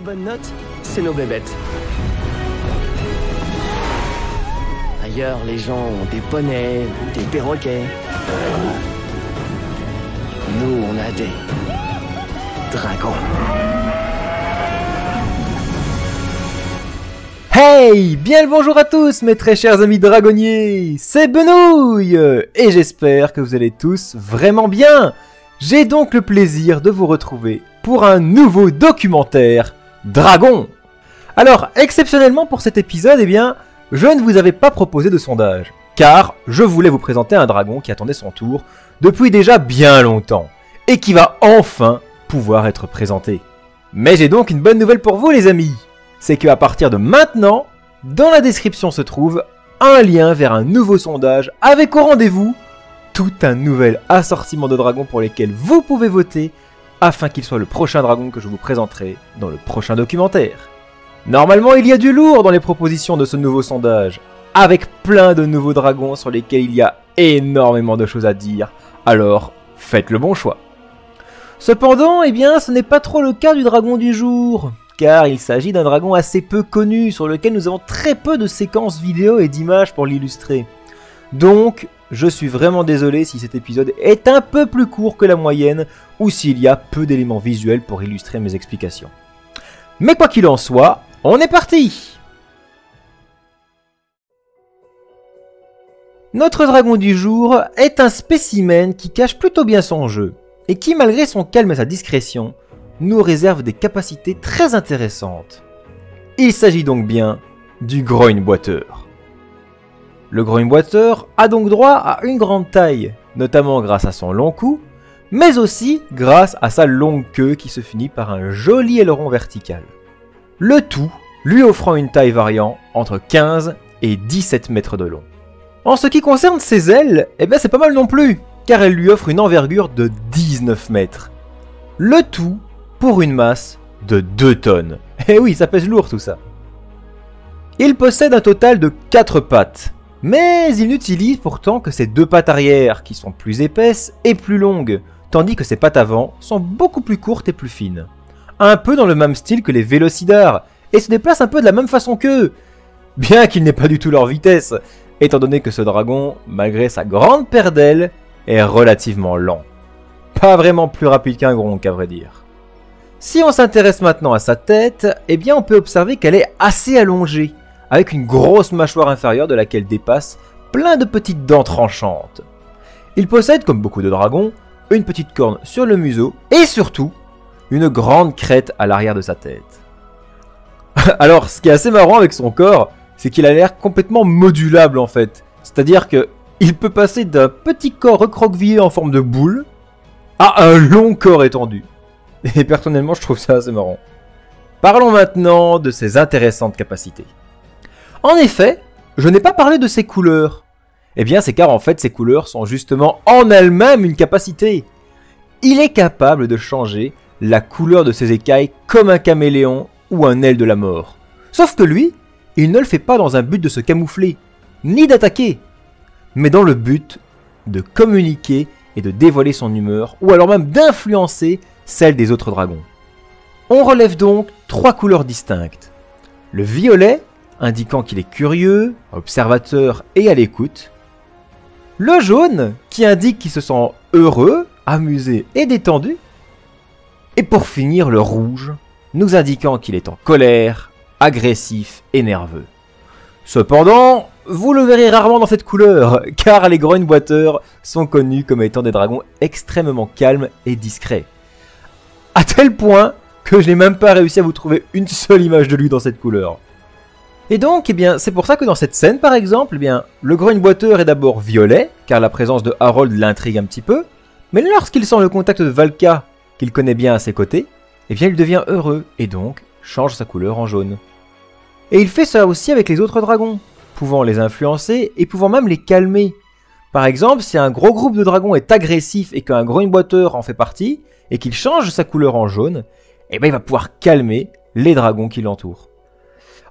bonnes notes, c'est nos bébêtes. Ailleurs, les gens ont des poneys, des perroquets. Nous, on a des dragons. Hey, bien le bonjour à tous mes très chers amis dragonniers, c'est Benouille et j'espère que vous allez tous vraiment bien. J'ai donc le plaisir de vous retrouver pour un nouveau documentaire Dragon. Alors, exceptionnellement pour cet épisode, je ne vous avais pas proposé de sondage, car je voulais vous présenter un dragon qui attendait son tour depuis déjà bien longtemps, et qui va enfin pouvoir être présenté. Mais j'ai donc une bonne nouvelle pour vous les amis, c'est qu'à partir de maintenant, dans la description se trouve un lien vers un nouveau sondage avec au rendez-vous tout un nouvel assortiment de dragons pour lesquels vous pouvez voter afin qu'il soit le prochain dragon que je vous présenterai dans le prochain documentaire. Normalement, il y a du lourd dans les propositions de ce nouveau sondage, avec plein de nouveaux dragons sur lesquels il y a énormément de choses à dire, alors faites le bon choix. Cependant, ce n'est pas trop le cas du dragon du jour, car il s'agit d'un dragon assez peu connu, sur lequel nous avons très peu de séquences vidéo et d'images pour l'illustrer. Donc, je suis vraiment désolé si cet épisode est un peu plus court que la moyenne, ou s'il y a peu d'éléments visuels pour illustrer mes explications. Mais quoi qu'il en soit, on est parti! Notre dragon du jour est un spécimen qui cache plutôt bien son jeu, et qui malgré son calme et sa discrétion, nous réserve des capacités très intéressantes. Il s'agit donc bien du groin-boiteur. Le groin-boiteur a donc droit à une grande taille, notamment grâce à son long cou, mais aussi grâce à sa longue queue qui se finit par un joli aileron vertical. Le tout lui offrant une taille variant entre 15 et 17 mètres de long. En ce qui concerne ses ailes, c'est pas mal non plus, car elles lui offrent une envergure de 19 mètres. Le tout pour une masse de 2 tonnes. Eh oui, ça pèse lourd tout ça. Il possède un total de 4 pattes, mais il n'utilise pourtant que ses 2 pattes arrière, qui sont plus épaisses et plus longues, tandis que ses pattes avant sont beaucoup plus courtes et plus fines. Un peu dans le même style que les Vélocidars, et se déplacent un peu de la même façon qu'eux, bien qu'il n'ait pas du tout leur vitesse, étant donné que ce dragon, malgré sa grande paire d'ailes, est relativement lent. Pas vraiment plus rapide qu'un gronk à vrai dire. Si on s'intéresse maintenant à sa tête, on peut observer qu'elle est assez allongée, avec une grosse mâchoire inférieure de laquelle dépassent plein de petites dents tranchantes. Il possède, comme beaucoup de dragons, une petite corne sur le museau, et surtout, une grande crête à l'arrière de sa tête. Alors, ce qui est assez marrant avec son corps, c'est qu'il a l'air complètement modulable en fait. C'est-à-dire qu'il peut passer d'un petit corps recroquevillé en forme de boule, à un long corps étendu. Et personnellement, je trouve ça assez marrant. Parlons maintenant de ses intéressantes capacités. En effet, je n'ai pas parlé de ses couleurs. C'est car en fait, ces couleurs sont justement en elles-mêmes une capacité. Il est capable de changer la couleur de ses écailles comme un caméléon ou un aile de la mort. Sauf que lui, il ne le fait pas dans un but de se camoufler, ni d'attaquer, mais dans le but de communiquer et de dévoiler son humeur, ou alors même d'influencer celle des autres dragons. On relève donc 3 couleurs distinctes. Le violet, indiquant qu'il est curieux, observateur et à l'écoute. Le jaune, qui indique qu'il se sent heureux, amusé et détendu. Et pour finir, le rouge, nous indiquant qu'il est en colère, agressif et nerveux. Cependant, vous le verrez rarement dans cette couleur, car les groin-boiteurs sont connus comme étant des dragons extrêmement calmes et discrets. À tel point que je n'ai même pas réussi à vous trouver une seule image de lui dans cette couleur. Et donc, c'est pour ça que dans cette scène, par exemple, le groin-boiteur est d'abord violet, car la présence de Harold l'intrigue un petit peu, mais lorsqu'il sent le contact de Valka, qu'il connaît bien à ses côtés, il devient heureux, et donc change sa couleur en jaune. Et il fait ça aussi avec les autres dragons, pouvant les influencer et pouvant même les calmer. Par exemple, si un gros groupe de dragons est agressif et qu'un groin-boiteur en fait partie, et qu'il change sa couleur en jaune, il va pouvoir calmer les dragons qui l'entourent.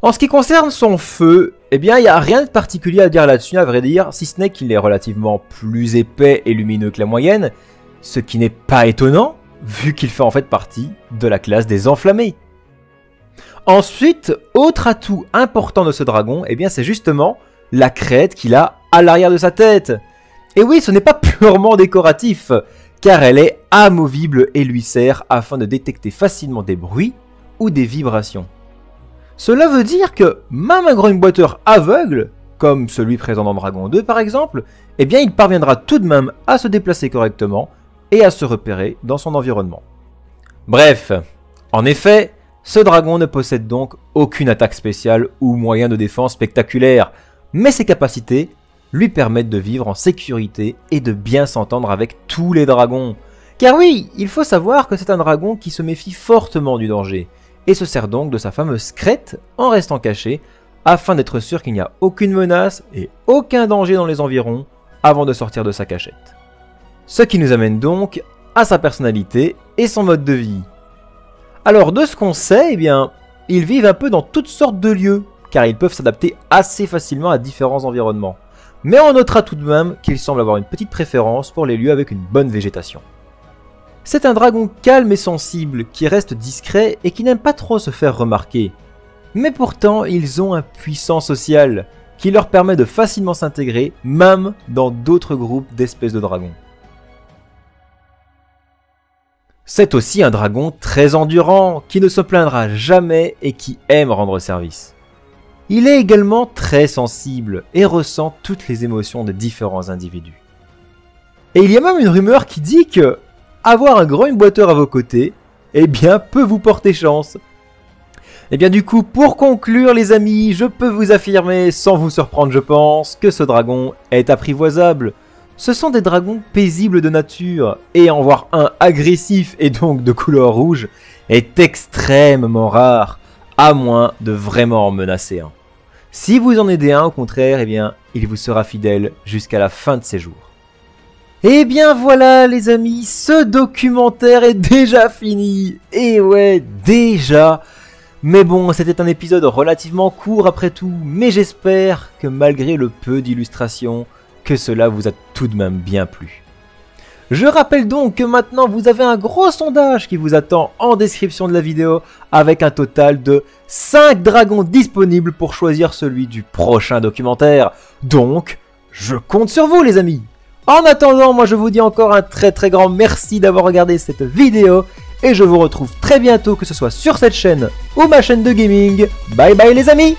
En ce qui concerne son feu, il n'y a rien de particulier à dire là-dessus, à vrai dire, si ce n'est qu'il est relativement plus épais et lumineux que la moyenne, ce qui n'est pas étonnant, vu qu'il fait en fait partie de la classe des enflammés. Ensuite, autre atout important de ce dragon, eh bien c'est justement la crête qu'il a à l'arrière de sa tête. Et oui, ce n'est pas purement décoratif, car elle est amovible et lui sert afin de détecter facilement des bruits ou des vibrations. Cela veut dire que même un grogneboiteur aveugle, comme celui présent dans Dragon 2 par exemple, eh bien il parviendra tout de même à se déplacer correctement et à se repérer dans son environnement. Bref, en effet, ce dragon ne possède donc aucune attaque spéciale ou moyen de défense spectaculaire, mais ses capacités lui permettent de vivre en sécurité et de bien s'entendre avec tous les dragons. Car oui, il faut savoir que c'est un dragon qui se méfie fortement du danger, et se sert donc de sa fameuse crête en restant caché, afin d'être sûr qu'il n'y a aucune menace et aucun danger dans les environs avant de sortir de sa cachette. Ce qui nous amène donc à sa personnalité et son mode de vie. Alors de ce qu'on sait, eh bien, ils vivent un peu dans toutes sortes de lieux, car ils peuvent s'adapter assez facilement à différents environnements. Mais on notera tout de même qu'ils semblent avoir une petite préférence pour les lieux avec une bonne végétation. C'est un dragon calme et sensible, qui reste discret et qui n'aime pas trop se faire remarquer. Mais pourtant, ils ont un puissant social, qui leur permet de facilement s'intégrer, même dans d'autres groupes d'espèces de dragons. C'est aussi un dragon très endurant, qui ne se plaindra jamais et qui aime rendre service. Il est également très sensible et ressent toutes les émotions de différents individus. Et il y a même une rumeur qui dit que avoir un grogneboiteur à vos côtés, eh bien, peut vous porter chance. Et bien du coup, pour conclure les amis, je peux vous affirmer, sans vous surprendre je pense, que ce dragon est apprivoisable. Ce sont des dragons paisibles de nature, et en voir un agressif et donc de couleur rouge est extrêmement rare, à moins de vraiment en menacer un. Si vous en aidez un au contraire, eh bien, il vous sera fidèle jusqu'à la fin de ses jours. Et bien voilà les amis, ce documentaire est déjà fini. Et ouais, déjà. Mais bon, c'était un épisode relativement court après tout, mais j'espère que malgré le peu d'illustrations, que cela vous a tout de même bien plu. Je rappelle donc que maintenant vous avez un gros sondage qui vous attend en description de la vidéo avec un total de 5 dragons disponibles pour choisir celui du prochain documentaire. Donc, je compte sur vous les amis. En attendant, moi je vous dis encore un très grand merci d'avoir regardé cette vidéo et je vous retrouve très bientôt que ce soit sur cette chaîne ou ma chaîne de gaming. Bye bye les amis!